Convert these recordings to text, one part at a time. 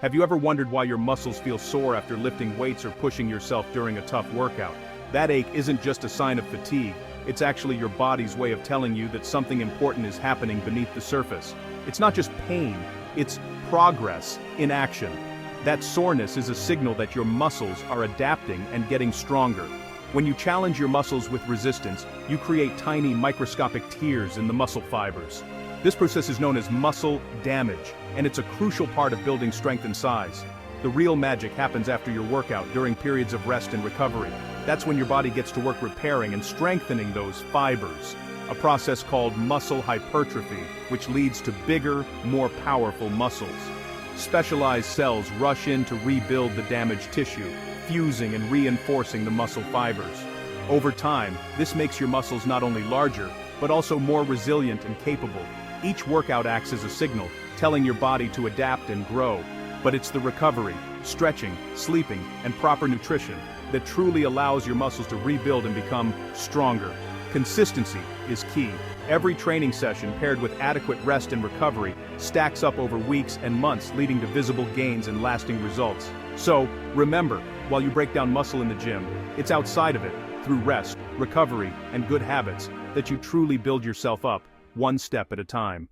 Have you ever wondered why your muscles feel sore after lifting weights or pushing yourself during a tough workout? That ache isn't just a sign of fatigue, it's actually your body's way of telling you that something important is happening beneath the surface. It's not just pain, it's progress in action. That soreness is a signal that your muscles are adapting and getting stronger. When you challenge your muscles with resistance, you create tiny microscopic tears in the muscle fibers. This process is known as muscle damage, and it's a crucial part of building strength and size. The real magic happens after your workout during periods of rest and recovery. That's when your body gets to work repairing and strengthening those fibers, a process called muscle hypertrophy, which leads to bigger, more powerful muscles. Specialized cells rush in to rebuild the damaged tissue, fusing and reinforcing the muscle fibers. Over time, this makes your muscles not only larger, but also more resilient and capable. Each workout acts as a signal, telling your body to adapt and grow. But it's the recovery, stretching, sleeping, and proper nutrition that truly allows your muscles to rebuild and become stronger. Consistency is key. Every training session paired with adequate rest and recovery stacks up over weeks and months, leading to visible gains and lasting results. So, remember, while you break down muscle in the gym, it's outside of it, through rest, recovery, and good habits, that you truly build yourself up, one step at a time.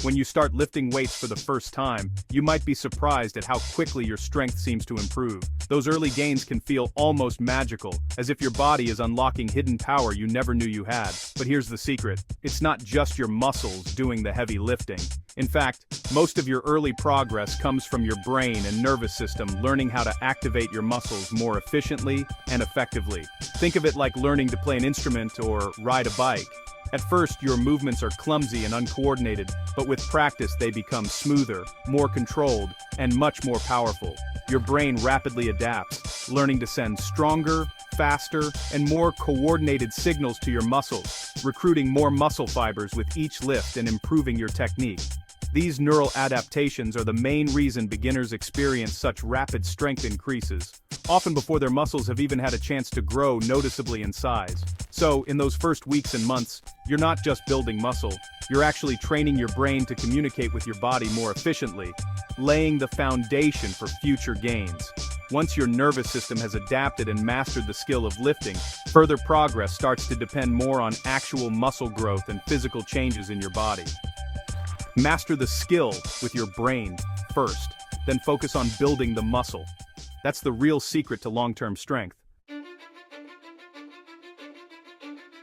When you start lifting weights for the first time, you might be surprised at how quickly your strength seems to improve. Those early gains can feel almost magical, as if your body is unlocking hidden power you never knew you had. But here's the secret: it's not just your muscles doing the heavy lifting. In fact, most of your early progress comes from your brain and nervous system learning how to activate your muscles more efficiently and effectively. Think of it like learning to play an instrument or ride a bike. At first, your movements are clumsy and uncoordinated, but with practice they become smoother, more controlled, and much more powerful. Your brain rapidly adapts, learning to send stronger, faster, and more coordinated signals to your muscles, recruiting more muscle fibers with each lift and improving your technique. These neural adaptations are the main reason beginners experience such rapid strength increases, often before their muscles have even had a chance to grow noticeably in size. So, in those first weeks and months, you're not just building muscle, you're actually training your brain to communicate with your body more efficiently, laying the foundation for future gains. Once your nervous system has adapted and mastered the skill of lifting, further progress starts to depend more on actual muscle growth and physical changes in your body. Master the skill with your brain first, then focus on building the muscle. That's the real secret to long-term strength.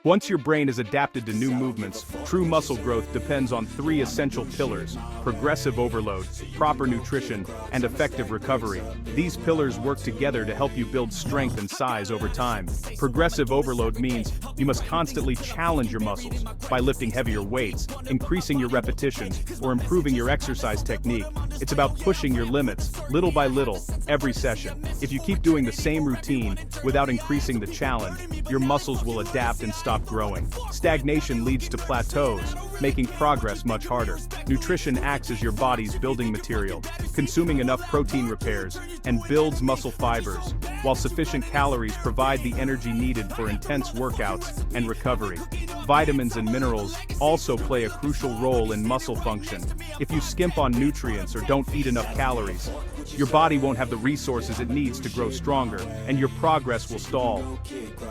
Once your brain is adapted to new movements, true muscle growth depends on three essential pillars: progressive overload, proper nutrition, and effective recovery. These pillars work together to help you build strength and size over time. Progressive overload means you must constantly challenge your muscles by lifting heavier weights, increasing your repetitions, or improving your exercise technique. It's about pushing your limits, little by little, every session. If you keep doing the same routine without increasing the challenge, your muscles will adapt and stop growing. Stagnation leads to plateaus, making progress much harder. Nutrition acts as your body's building material. Consuming enough protein repairs and builds muscle fibers, while sufficient calories provide the energy needed for intense workouts and recovery. Vitamins and minerals also play a crucial role in muscle function. If you skimp on nutrients or don't eat enough calories, your body won't have the resources it needs to grow stronger, and your progress will stall.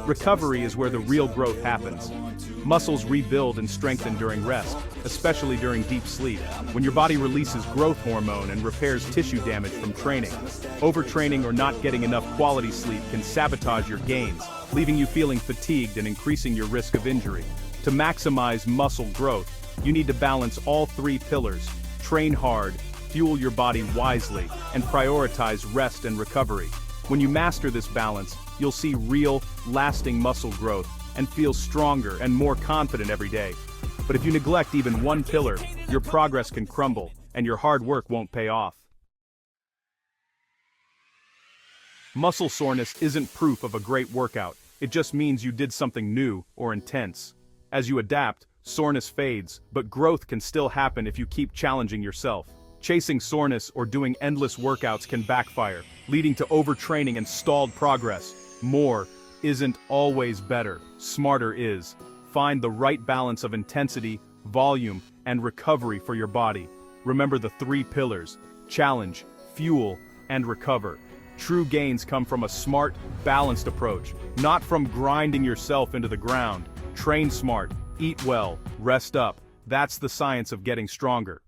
Recovery is where the real growth happens. Muscles rebuild and strengthen during rest, especially during deep sleep, when your body releases growth hormone and repairs tissue damage from training. Overtraining or not getting enough quality sleep can sabotage your gains, leaving you feeling fatigued and increasing your risk of injury. To maximize muscle growth, you need to balance all three pillars: train hard, fuel your body wisely, and prioritize rest and recovery. When you master this balance, you'll see real, lasting muscle growth and feel stronger and more confident every day. But if you neglect even one pillar, your progress can crumble, and your hard work won't pay off. Muscle soreness isn't proof of a great workout, it just means you did something new or intense. As you adapt, soreness fades, but growth can still happen if you keep challenging yourself. Chasing soreness or doing endless workouts can backfire, leading to overtraining and stalled progress. More isn't always better, smarter is. Find the right balance of intensity, volume, and recovery for your body. Remember the three pillars: challenge, fuel, and recover. True gains come from a smart, balanced approach, not from grinding yourself into the ground. Train smart, eat well, rest up. That's the science of getting stronger.